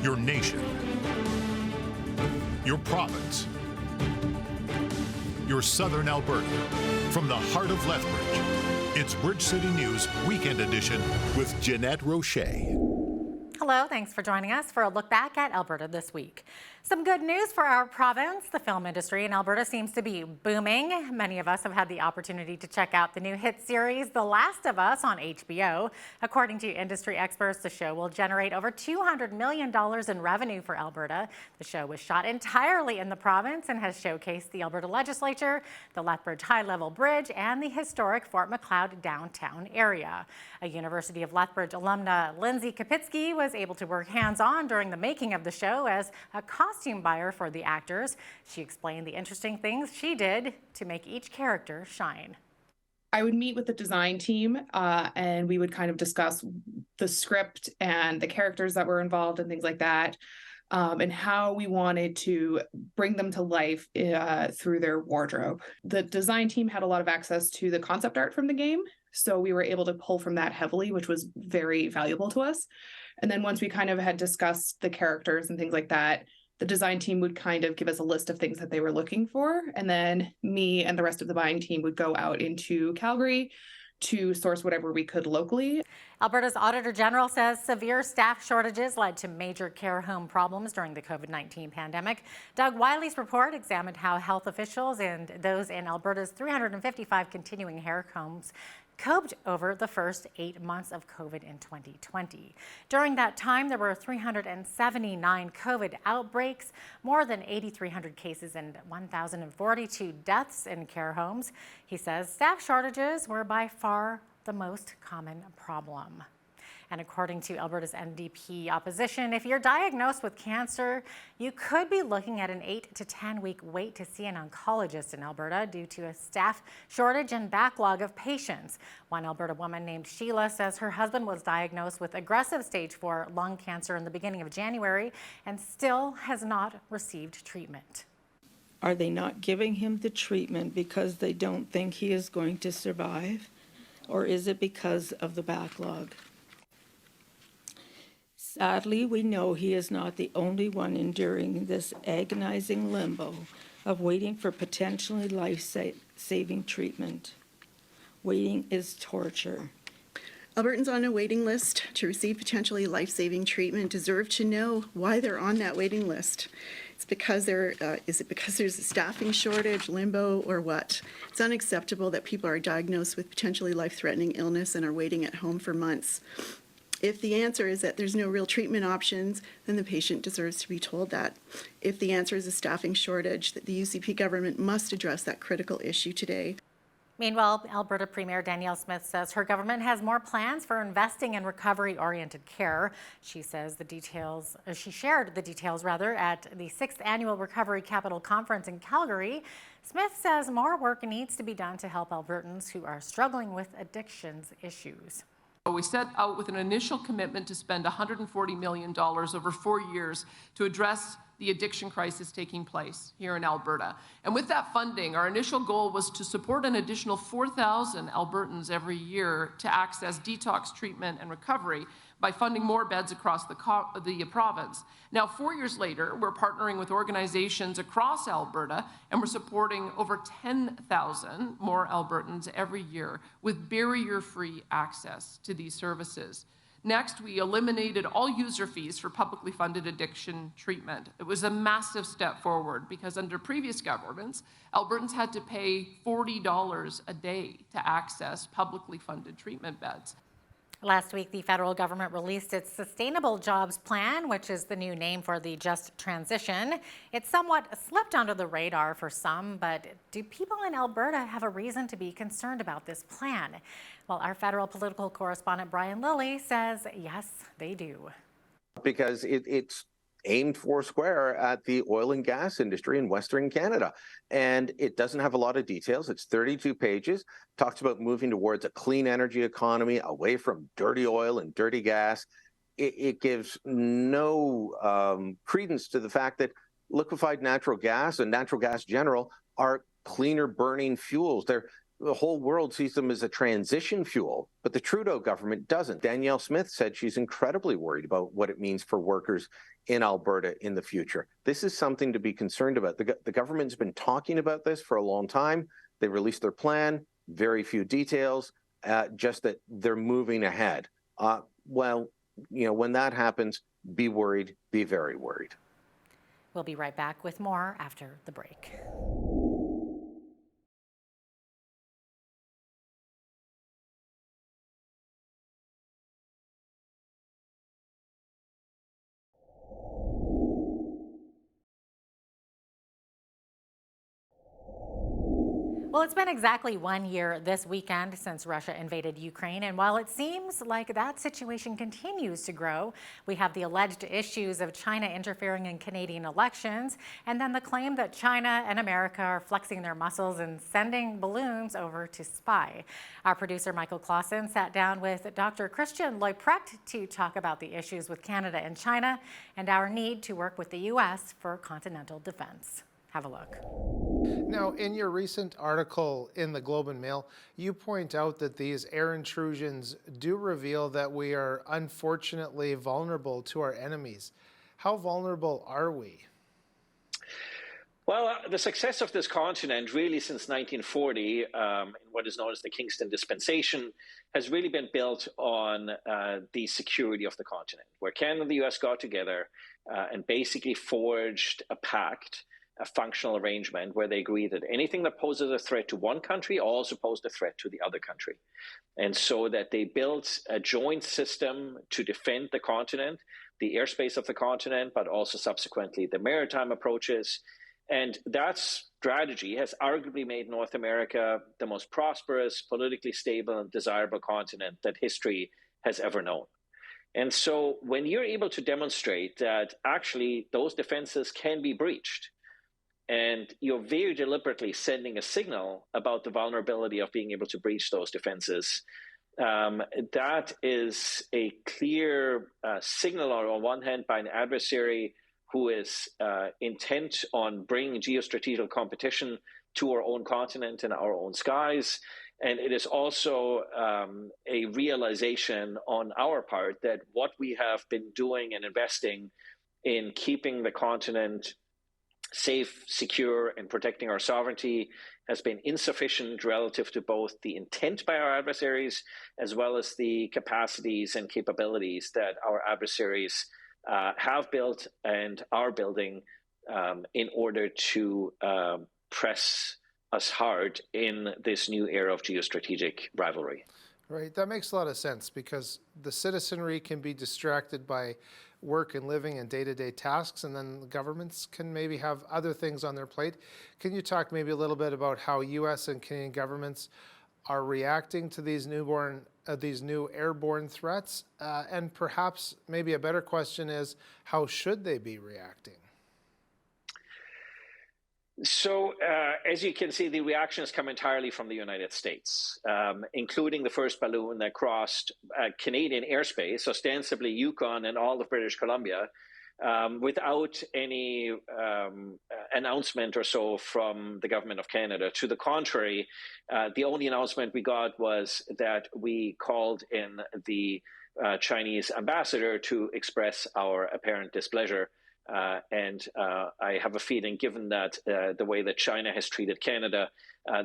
your nation, your province, your southern Alberta. From the heart of Lethbridge, it's Bridge City News Weekend Edition with Jeanette Roche. Hello, thanks for joining us for a look back at Alberta this week. Some good news for our province. The film industry in Alberta seems to be booming. Many of us have had the opportunity to check out the new hit series, The Last of Us, on HBO. According to industry experts, the show will generate over $200 million in revenue for Alberta. The show was shot entirely in the province and has showcased the Alberta Legislature, the Lethbridge High-Level Bridge, and the historic Fort Macleod downtown area. A University of Lethbridge alumna, Lindsay Kapitsky, was able to work hands-on during the making of the show as a costume buyer for the actors. She explained the interesting things she did to make each character shine. I would meet with the design team and we would kind of discuss the script and the characters that were involved and things like that, and how we wanted to bring them to life through their wardrobe. The design team had a lot of access to the concept art from the game, so we were able to pull from that heavily, which was very valuable to us. And then once we kind of had discussed the characters and things like that, the design team would kind of give us a list of things that they were looking for. And then me and the rest of the buying team would go out into Calgary to source whatever we could locally. Alberta's Auditor General says severe staff shortages led to major care home problems during the COVID-19 pandemic. Doug Wiley's report examined how health officials and those in Alberta's 355 continuing care homes coped over the first 8 months of COVID in 2020. During that time, there were 379 COVID outbreaks, more than 8,300 cases and 1,042 deaths in care homes. He says staff shortages were by far the most common problem. And according to Alberta's NDP opposition, if you're diagnosed with cancer, you could be looking at an 8 to 10 week wait to see an oncologist in Alberta due to a staff shortage and backlog of patients. One Alberta woman named Sheila says her husband was diagnosed with aggressive stage 4 lung cancer in the beginning of January and still has not received treatment. Are they not giving him the treatment because they don't think he is going to survive? Or is it because of the backlog? Sadly, we know he is not the only one enduring this agonizing limbo of waiting for potentially life-saving treatment. Waiting is torture. Albertans on a waiting list to receive potentially life-saving treatment deserve to know why they're on that waiting list. It's because is it because there's a staffing shortage, limbo, or what? It's unacceptable that people are diagnosed with potentially life-threatening illness and are waiting at home for months. If the answer is that there's no real treatment options, then the patient deserves to be told that. If the answer is a staffing shortage, that the UCP government must address that critical issue today. Meanwhile, Alberta Premier Danielle Smith says her government has more plans for investing in recovery-oriented care. She says she shared the details at the 6th Annual Recovery Capital Conference in Calgary. Smith says more work needs to be done to help Albertans who are struggling with addictions issues. We set out with an initial commitment to spend $140 million over 4 years to address the addiction crisis taking place here in Alberta. And with that funding, our initial goal was to support an additional 4,000 Albertans every year to access detox treatment and recovery by funding more beds across the province. Now, 4 years later, we're partnering with organizations across Alberta, and we're supporting over 10,000 more Albertans every year with barrier-free access to these services. Next, we eliminated all user fees for publicly funded addiction treatment. It was a massive step forward because under previous governments, Albertans had to pay $40 a day to access publicly funded treatment beds. Last week, the federal government released its Sustainable Jobs Plan, which is the new name for the Just Transition. It somewhat slipped under the radar for some, but do people in Alberta have a reason to be concerned about this plan? Well, our federal political correspondent Brian Lilly says yes, they do. Because it's aimed four square at the oil and gas industry in Western Canada. And it doesn't have a lot of details. It's 32 pages, talks about moving towards a clean energy economy, away from dirty oil and dirty gas. It gives no credence to the fact that liquefied natural gas and natural gas general are cleaner burning fuels. They're the whole world sees them as a transition fuel, but the Trudeau government doesn't. Danielle Smith said she's incredibly worried about what it means for workers in Alberta in the future. This is something to be concerned about. The government's been talking about this for a long time. They released their plan, very few details, just that they're moving ahead. Well, when that happens, be worried, be very worried. We'll be right back with more after the break. Well, it's been exactly 1 year this weekend since Russia invaded Ukraine, and while it seems like that situation continues to grow, we have the alleged issues of China interfering in Canadian elections, and then the claim that China and America are flexing their muscles and sending balloons over to spy. Our producer, Michael Clausen, sat down with Dr. Christian Leuprecht to talk about the issues with Canada and China and our need to work with the U.S. for continental defense. Have a look. Now, in your recent article in the Globe and Mail, you point out that these air intrusions do reveal that we are unfortunately vulnerable to our enemies. How vulnerable are we? Well, the success of this continent really since 1940, in what is known as the Kingston Dispensation, has really been built on the security of the continent, where Canada and the US got together and basically forged a pact, a functional arrangement where they agreed that anything that poses a threat to one country also posed a threat to the other country. And so that they built a joint system to defend the continent, the airspace of the continent, but also subsequently the maritime approaches. And that strategy has arguably made North America the most prosperous, politically stable, and desirable continent that history has ever known. And so when you're able to demonstrate that actually those defenses can be breached, and you're very deliberately sending a signal about the vulnerability of being able to breach those defenses, that is a clear signal on one hand by an adversary who is intent on bringing geostrategical competition to our own continent and our own skies. And it is also a realization on our part that what we have been doing and investing in keeping the continent safe, secure, and protecting our sovereignty has been insufficient relative to both the intent by our adversaries as well as the capacities and capabilities that our adversaries have built and are building in order to press us hard in this new era of geostrategic rivalry. Right, that makes a lot of sense because the citizenry can be distracted by work and living and day-to-day tasks, and then the governments can maybe have other things on their plate. Can you talk maybe a little bit about how U.S. and Canadian governments are reacting to these new airborne threats? And perhaps maybe a better question is, how should they be reacting? So, as you can see, the reactions come entirely from the United States, including the first balloon that crossed Canadian airspace, ostensibly Yukon and all of British Columbia, without any announcement or so from the government of Canada. To the contrary, the only announcement we got was that we called in the Chinese ambassador to express our apparent displeasure. And I have a feeling, given that the way that China has treated Canada,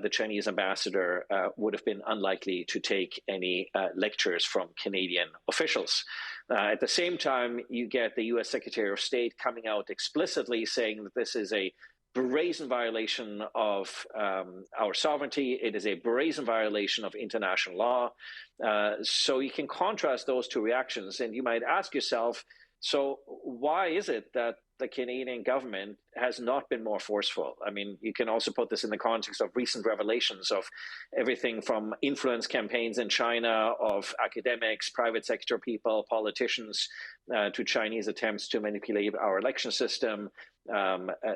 the Chinese ambassador would have been unlikely to take any lectures from Canadian officials. At the same time, you get the U.S. Secretary of State coming out explicitly saying that this is a brazen violation of our sovereignty. It is a brazen violation of international law. So you can contrast those two reactions, and you might ask yourself, so why is it that the Canadian government has not been more forceful? I mean, you can also put this in the context of recent revelations of everything from influence campaigns in China, of academics, private sector people, politicians, to Chinese attempts to manipulate our election system,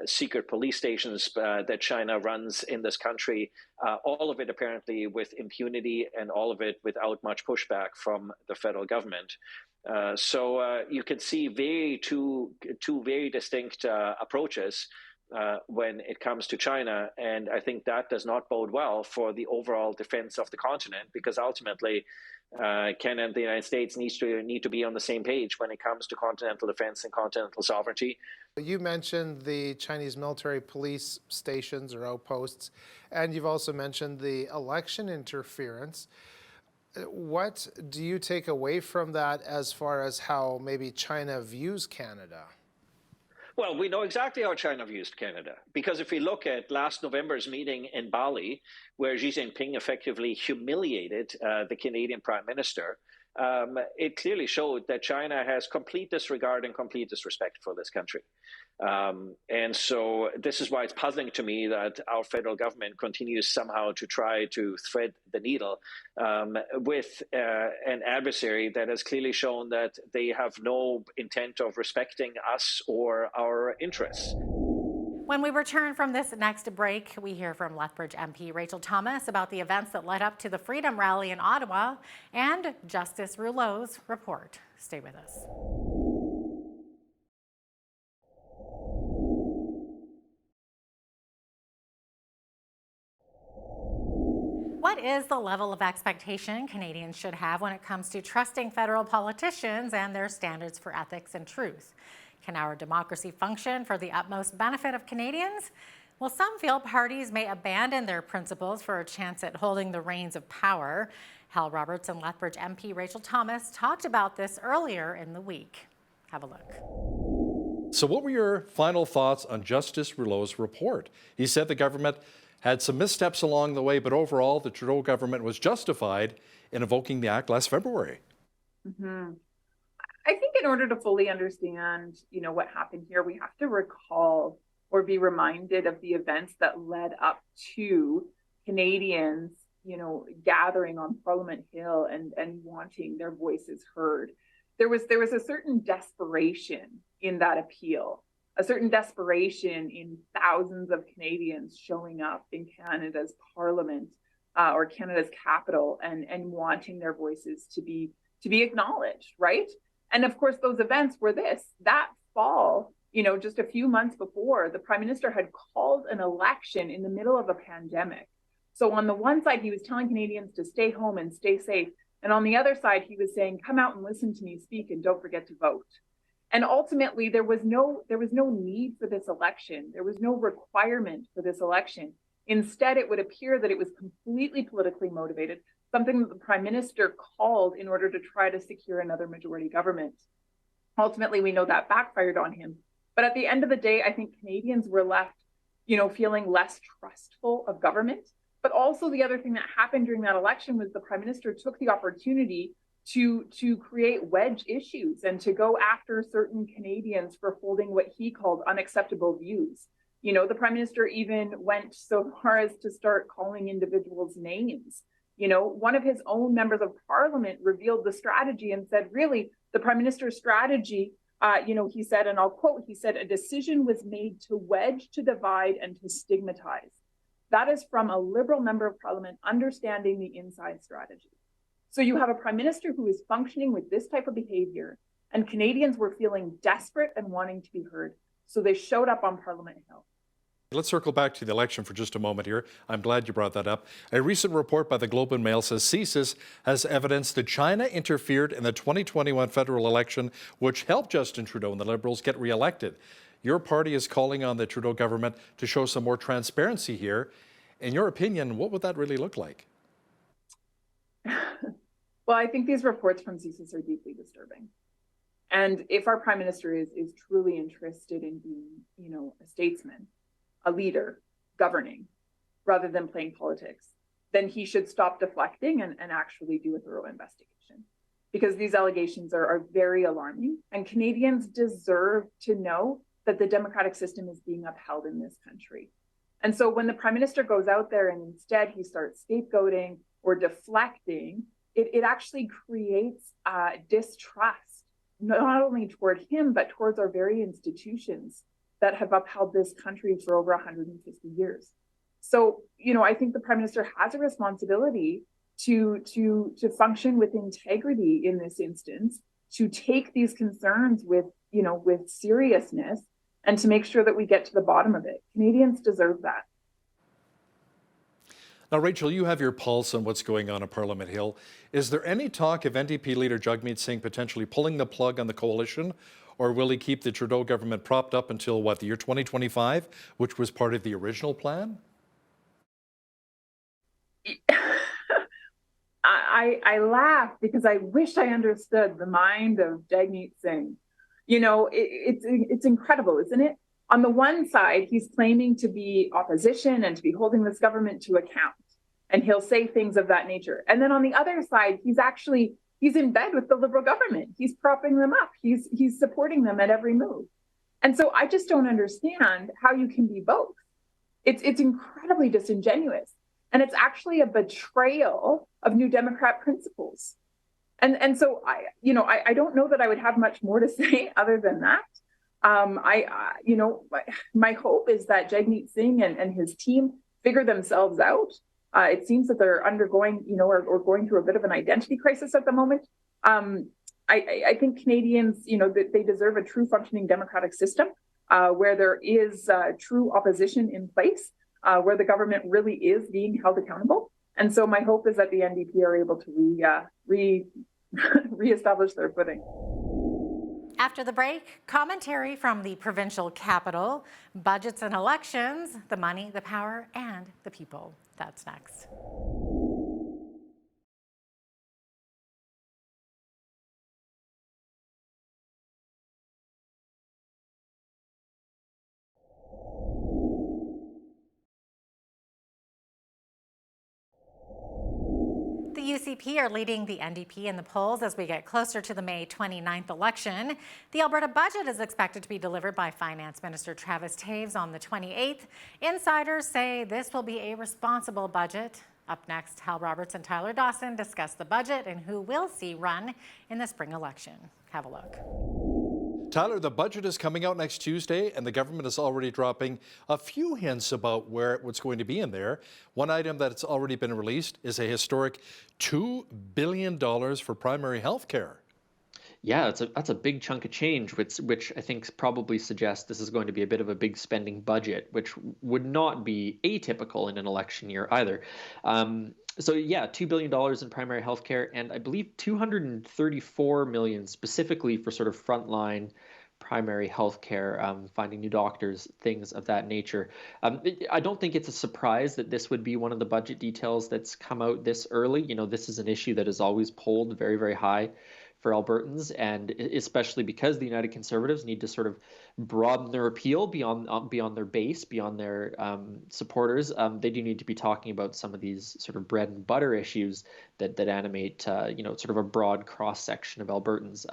secret police stations that China runs in this country, all of it apparently with impunity and all of it without much pushback from the federal government. So you can see two very distinct approaches when it comes to China. And I think that does not bode well for the overall defense of the continent, because ultimately Canada and the United States need to be on the same page when it comes to continental defense and continental sovereignty. You mentioned the Chinese military police stations or outposts, and you've also mentioned the election interference. What do you take away from that as far as how maybe China views Canada? Well, we know exactly how China views Canada, because if we look at last November's meeting in Bali, where Xi Jinping effectively humiliated the Canadian Prime Minister, it clearly showed that China has complete disregard and complete disrespect for this country. And so this is why it's puzzling to me that our federal government continues somehow to try to thread the needle with an adversary that has clearly shown that they have no intent of respecting us or our interests. When we return from this next break, we hear from Lethbridge MP Rachel Thomas about the events that led up to the Freedom Rally in Ottawa and Justice Rouleau's report. Stay with us. What is the level of expectation Canadians should have when it comes to trusting federal politicians and their standards for ethics and truth? Can our democracy function for the utmost benefit of Canadians? Well, some feel parties may abandon their principles for a chance at holding the reins of power. Hal Roberts and Lethbridge MP Rachel Thomas talked about this earlier in the week. Have a look. So what were your final thoughts on Justice Rouleau's report? He said the government had some missteps along the way, but overall the Trudeau government was justified in invoking the act last February. Mm-hmm. I think in order to fully understand, what happened here, we have to recall or be reminded of the events that led up to Canadians, gathering on Parliament Hill and wanting their voices heard. There was a certain desperation in that appeal, a certain desperation in thousands of Canadians showing up in Canada's Parliament or Canada's capital and wanting their voices to be acknowledged, right? And of course, those events were that fall, just a few months before, the Prime Minister had called an election in the middle of a pandemic. So on the one side, he was telling Canadians to stay home and stay safe. And on the other side, he was saying, come out and listen to me speak and don't forget to vote. And ultimately, there was no need for this election. There was no requirement for this election. Instead, it would appear that it was completely politically motivated, something that the Prime Minister called in order to try to secure another majority government. Ultimately, we know that backfired on him. But at the end of the day, I think Canadians were left, feeling less trustful of government. But also the other thing that happened during that election was the Prime Minister took the opportunity to create wedge issues and to go after certain Canadians for holding what he called unacceptable views. The Prime Minister even went so far as to start calling individuals names. One of his own members of Parliament revealed the strategy and said, really, the Prime Minister's strategy, he said, and I'll quote, he said, a decision was made to wedge, to divide, and to stigmatize. That is from a Liberal member of Parliament understanding the inside strategy. So you have a Prime Minister who is functioning with this type of behavior, and Canadians were feeling desperate and wanting to be heard. So they showed up on Parliament Hill. Let's circle back to the election for just a moment here. I'm glad you brought that up. A recent report by the Globe and Mail says CSIS has evidence that China interfered in the 2021 federal election, which helped Justin Trudeau and the Liberals get reelected. Your party is calling on the Trudeau government to show some more transparency here. In your opinion, what would that really look like? Well, I think these reports from CSIS are deeply disturbing. And if our Prime Minister is truly interested in being, a statesman, a leader, governing, rather than playing politics, then he should stop deflecting and actually do a thorough investigation. Because these allegations are very alarming, and Canadians deserve to know that the democratic system is being upheld in this country. And so when the Prime Minister goes out there and instead he starts scapegoating or deflecting, it actually creates distrust, not only toward him, but towards our very institutions that have upheld this country for over 150 years. So, I think the Prime Minister has a responsibility to function with integrity in this instance, to take these concerns with seriousness, and to make sure that we get to the bottom of it. Canadians deserve that. Now, Rachel, you have your pulse on what's going on Parliament Hill. Is there any talk of NDP leader Jagmeet Singh potentially pulling the plug on the coalition, or will he keep the Trudeau government propped up until, what, the year 2025, which was part of the original plan? I laugh because I wish I understood the mind of Jagmeet Singh. You know, it's incredible, isn't it? On the one side, he's claiming to be opposition and to be holding this government to account. And he'll say things of that nature. And then on the other side, he's in bed with the Liberal government. He's propping them up. He's supporting them at every move. And so I just don't understand how you can be both. It's incredibly disingenuous. And it's actually a betrayal of New Democrat principles. And so I don't know that I would have much more to say other than that. My hope is that Jagmeet Singh and his team figure themselves out. It seems that they're undergoing, or going through a bit of an identity crisis at the moment. I think Canadians, that they deserve a true functioning democratic system where there is true opposition in place, where the government really is being held accountable. And so my hope is that the NDP are able to reestablish their footing. After the break, commentary from the provincial capital, budgets and elections, the money, the power, and the people. That's next. The UCP are leading the NDP in the polls as we get closer to the May 29th election. The Alberta budget is expected to be delivered by Finance Minister Travis Toews on the 28th. Insiders say this will be a responsible budget. Up next, Hal Roberts and Tyler Dawson discuss the budget and who we'll see run in the spring election. Have a look. Tyler, the budget is coming out next Tuesday, and the government is already dropping a few hints about what's going to be in there. One item that's already been released is a historic $2 billion for primary health care. Yeah, that's a big chunk of change, which I think probably suggests this is going to be a bit of a big spending budget, which would not be atypical in an election year either. So yeah, $2 billion in primary healthcare, and I believe $234 million specifically for sort of frontline primary healthcare, finding new doctors, things of that nature. I don't think it's a surprise that this would be one of the budget details that's come out this early. This is an issue that is always polled very, very high for Albertans, and especially because the United Conservatives need to sort of broaden their appeal beyond their base, beyond their supporters. They do need to be talking about some of these sort of bread and butter issues that animate sort of a broad cross section of Albertans.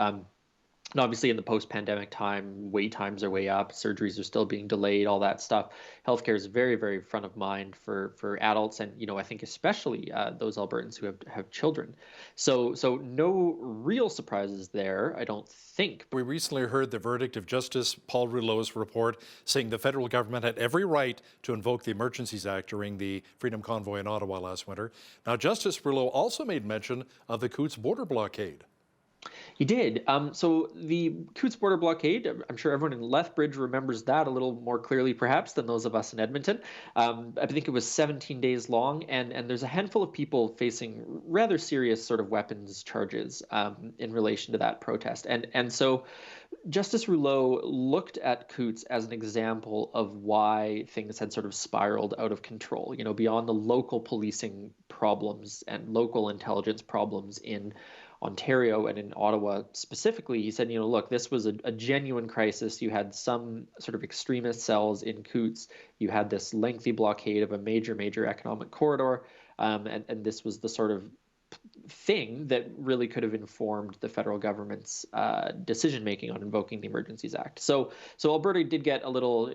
And obviously in the post-pandemic time, wait times are way up, surgeries are still being delayed, all that stuff. Healthcare is very, very front of mind for adults, and I think especially those Albertans who have children. So no real surprises there, I don't think. We recently heard the verdict of Justice Paul Rouleau's report saying the federal government had every right to invoke the Emergencies Act during the Freedom Convoy in Ottawa last winter. Now, Justice Rouleau also made mention of the Coutts border blockade. He did. So the Coutts border blockade, I'm sure everyone in Lethbridge remembers that a little more clearly perhaps than those of us in Edmonton. I think it was 17 days long, and there's a handful of people facing rather serious sort of weapons charges in relation to that protest. And so Justice Rouleau looked at Coutts as an example of why things had sort of spiraled out of control, beyond the local policing problems and local intelligence problems in Ontario and in Ottawa specifically. He said, look, this was a genuine crisis. You had some sort of extremist cells in Coutts. You had this lengthy blockade of a major, major economic corridor. And this was the sort of thing that really could have informed the federal government's decision-making on invoking the Emergencies Act. So Alberta did get a little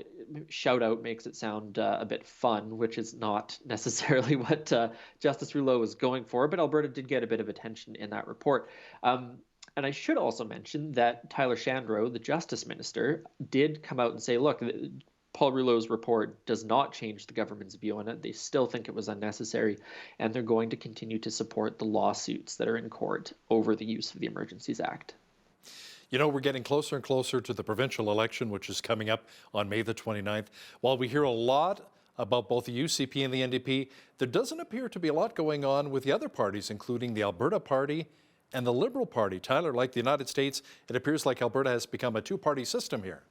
shout-out, makes it sound a bit fun, which is not necessarily what Justice Rouleau was going for, but Alberta did get a bit of attention in that report. And I should also mention that Tyler Shandro, the Justice Minister, did come out and say, look, Paul Rouleau's report does not change the government's view on it. They still think it was unnecessary, and they're going to continue to support the lawsuits that are in court over the use of the Emergencies Act. You know, we're getting closer and closer to the provincial election, which is coming up on May the 29th. While we hear a lot about both the UCP and the NDP, there doesn't appear to be a lot going on with the other parties, including the Alberta Party and the Liberal Party. Tyler, like the United States, it appears like Alberta has become a two-party system here.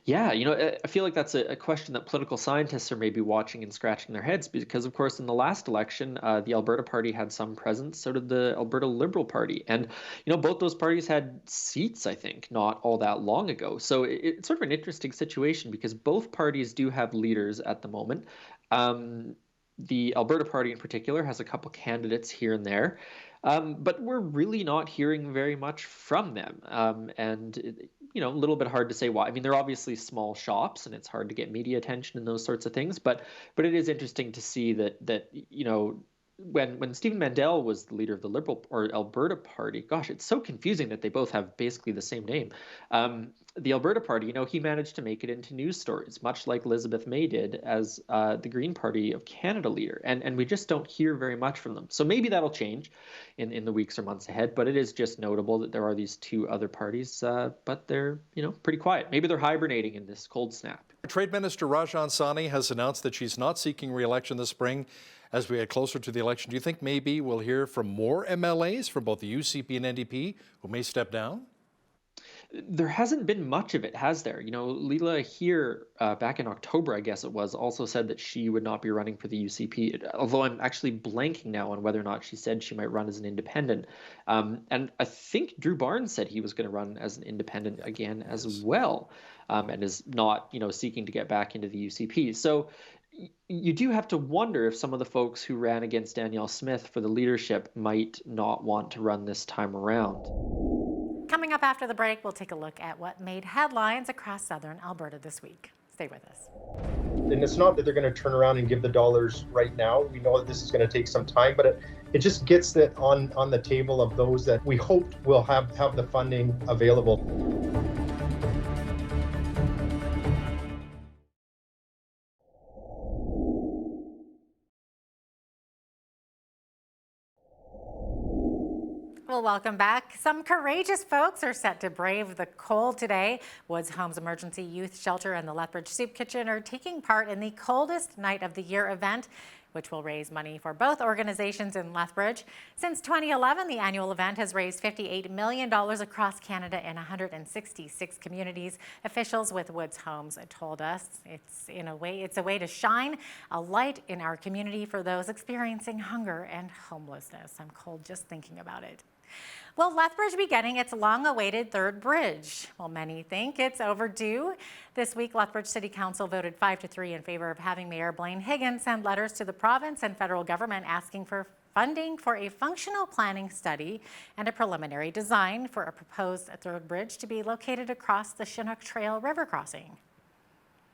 Yeah, I feel like that's a question that political scientists are maybe watching and scratching their heads because, of course, in the last election, the Alberta Party had some presence, so did the Alberta Liberal Party. And, both those parties had seats, I think, not all that long ago. So it's sort of an interesting situation because both parties do have leaders at the moment. The Alberta Party in particular has a couple candidates here and there. But we're really not hearing very much from them. A little bit hard to say why. I mean, they're obviously small shops and it's hard to get media attention and those sorts of things. But it is interesting to see that when Stephen Mandel was the leader of the Liberal or Alberta Party, gosh, it's so confusing that they both have basically the same name. The Alberta Party, he managed to make it into news stories, much like Elizabeth May did as the Green Party of Canada leader. And we just don't hear very much from them. So maybe that'll change in the weeks or months ahead. But it is just notable that there are these two other parties, but they're, pretty quiet. Maybe they're hibernating in this cold snap. Trade Minister Rajan Sani has announced that she's not seeking re-election this spring. As we get closer to the election, do you think maybe we'll hear from more MLAs from both the UCP and NDP who may step down? There hasn't been much of it, has there? Leela here back in October, I guess it was, also said that she would not be running for the UCP, although I'm actually blanking now on whether or not she said she might run as an independent. And I think Drew Barnes said he was going to run as an independent again as well, and is not, seeking to get back into the UCP. So you do have to wonder if some of the folks who ran against Danielle Smith for the leadership might not want to run this time around. Coming up after the break, we'll take a look at what made headlines across southern Alberta this week. Stay with us. And it's not that they're going to turn around and give the dollars right now. We know that this is going to take some time, but it just gets that on the table of those that we hoped will have the funding available. Well, welcome back. Some courageous folks are set to brave the cold today. Woods Homes Emergency Youth Shelter and the Lethbridge Soup Kitchen are taking part in the Coldest Night of the Year event, which will raise money for both organizations in Lethbridge. Since 2011, the annual event has raised $58 million across Canada in 166 communities. Officials with Woods Homes told us it's a way to shine a light in our community for those experiencing hunger and homelessness. I'm cold just thinking about it. Will Lethbridge be getting its long-awaited third bridge? Well, many think it's overdue. This week, Lethbridge City Council voted 5-3 in favor of having Mayor Blaine Higgins send letters to the province and federal government asking for funding for a functional planning study and a preliminary design for a proposed third bridge to be located across the Chinook Trail River crossing.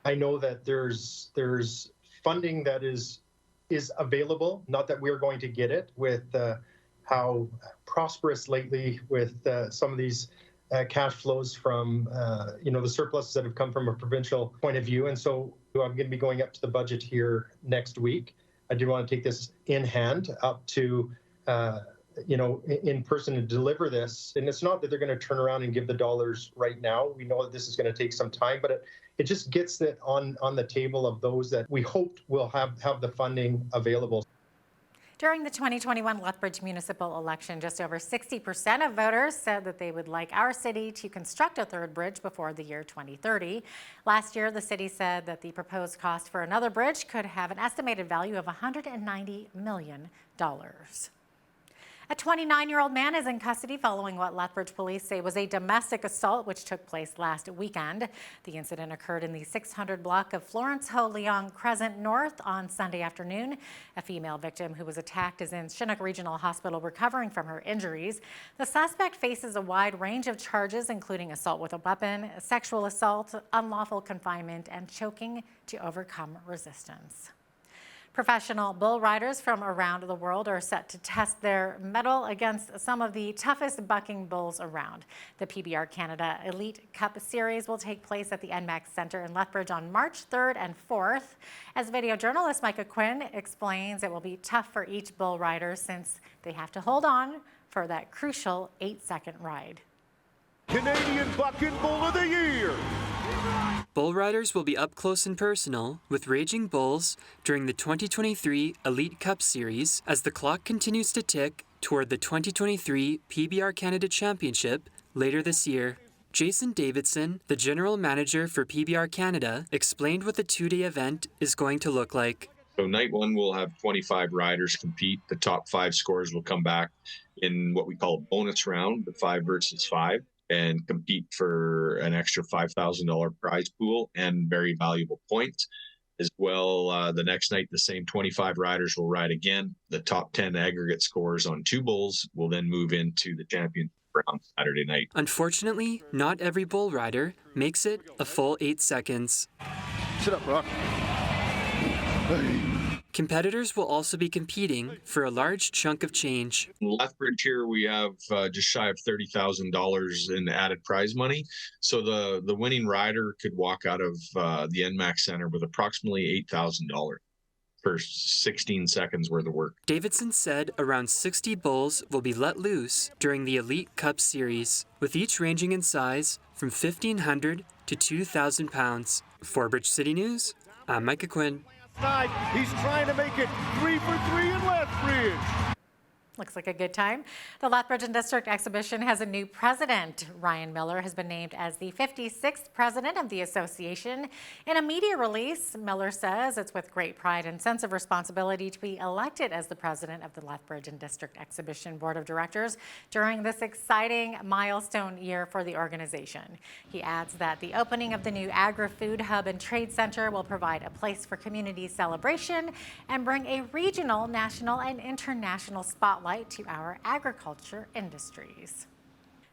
I know that there's funding that is available, not that we're going to get it with how prosperous lately with some of these cash flows from, the surpluses that have come from a provincial point of view. And so I'm going to be going up to the budget here next week. I do want to take this in hand up to, in person to deliver this. And it's not that they're going to turn around and give the dollars right now. We know that this is going to take some time, but it just gets that on the table of those that we hoped will have the funding available. During the 2021 Lethbridge municipal election, just over 60% of voters said that they would like our city to construct a third bridge before the year 2030. Last year, the city said that the proposed cost for another bridge could have an estimated value of $190 million. A 29-year-old man is in custody following what Lethbridge police say was a domestic assault which took place last weekend. The incident occurred in the 600 block of Florence Ho Leong Crescent North on Sunday afternoon. A female victim who was attacked is in Chinook Regional Hospital recovering from her injuries. The suspect faces a wide range of charges, including assault with a weapon, sexual assault, unlawful confinement, and choking to overcome resistance. Professional bull riders from around the world are set to test their mettle against some of the toughest bucking bulls around. The PBR Canada Elite Cup Series will take place at the NMAX Centre in Lethbridge on March 3rd and 4th. As video journalist Micah Quinn explains, it will be tough for each bull rider since they have to hold on for that crucial 8-second ride. Canadian Buck and Bull of the Year. Bull riders will be up close and personal with Raging Bulls during the 2023 Elite Cup Series as the clock continues to tick toward the 2023 PBR Canada Championship later this year. Jason Davidson, the general manager for PBR Canada, explained what the two-day event is going to look like. So night one, we'll have 25 riders compete. The top 5 scores will come back in what we call a bonus round, the 5 versus 5, and compete for an extra $5,000 prize pool and very valuable points. As well, the next night, the same 25 riders will ride again. The top 10 aggregate scores on 2 bulls will then move into the championship round Saturday night. Unfortunately, not every bull rider makes it a full 8 seconds. Sit up, Brock. Competitors will also be competing for a large chunk of change. In Lethbridge here, we have just shy of $30,000 in added prize money. So the winning rider could walk out of the NMAX Center with approximately $8,000 for 16 seconds worth of work. Davidson said around 60 bulls will be let loose during the Elite Cup Series, with each ranging in size from 1,500 to 2,000 pounds. For Bridge City News, I'm Micah Quinn. He's trying to make it 3 for 3 in Lethbridge. Looks like a good time. The Lethbridge and District Exhibition has a new president. Ryan Miller has been named as the 56th president of the association. In a media release, Miller says it's with great pride and sense of responsibility to be elected as the president of the Lethbridge and District Exhibition Board of Directors during this exciting milestone year for the organization. He adds that the opening of the new agri-food hub and trade center will provide a place for community celebration and bring a regional, national, and international spotlight to our agriculture industries.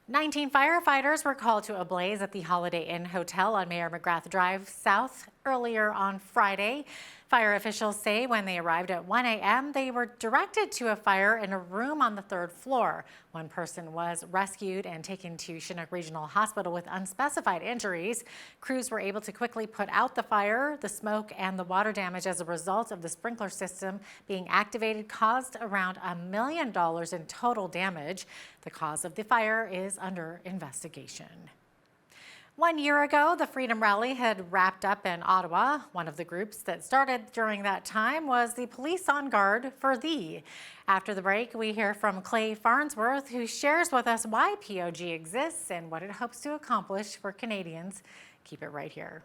19 firefighters were called to a blaze at the Holiday Inn Hotel on Mayor McGrath Drive South earlier on Friday. Fire officials say when they arrived at 1 a.m., they were directed to a fire in a room on the 3rd floor. One person was rescued and taken to Chinook Regional Hospital with unspecified injuries. Crews were able to quickly put out the fire. The smoke and the water damage as a result of the sprinkler system being activated caused around $1 million in total damage. The cause of the fire is under investigation. 1 year ago, the Freedom Rally had wrapped up in Ottawa. One of the groups that started during that time was the Police on Guard for Thee. After the break, we hear from Clay Farnsworth, who shares with us why POG exists and what it hopes to accomplish for Canadians. Keep it right here.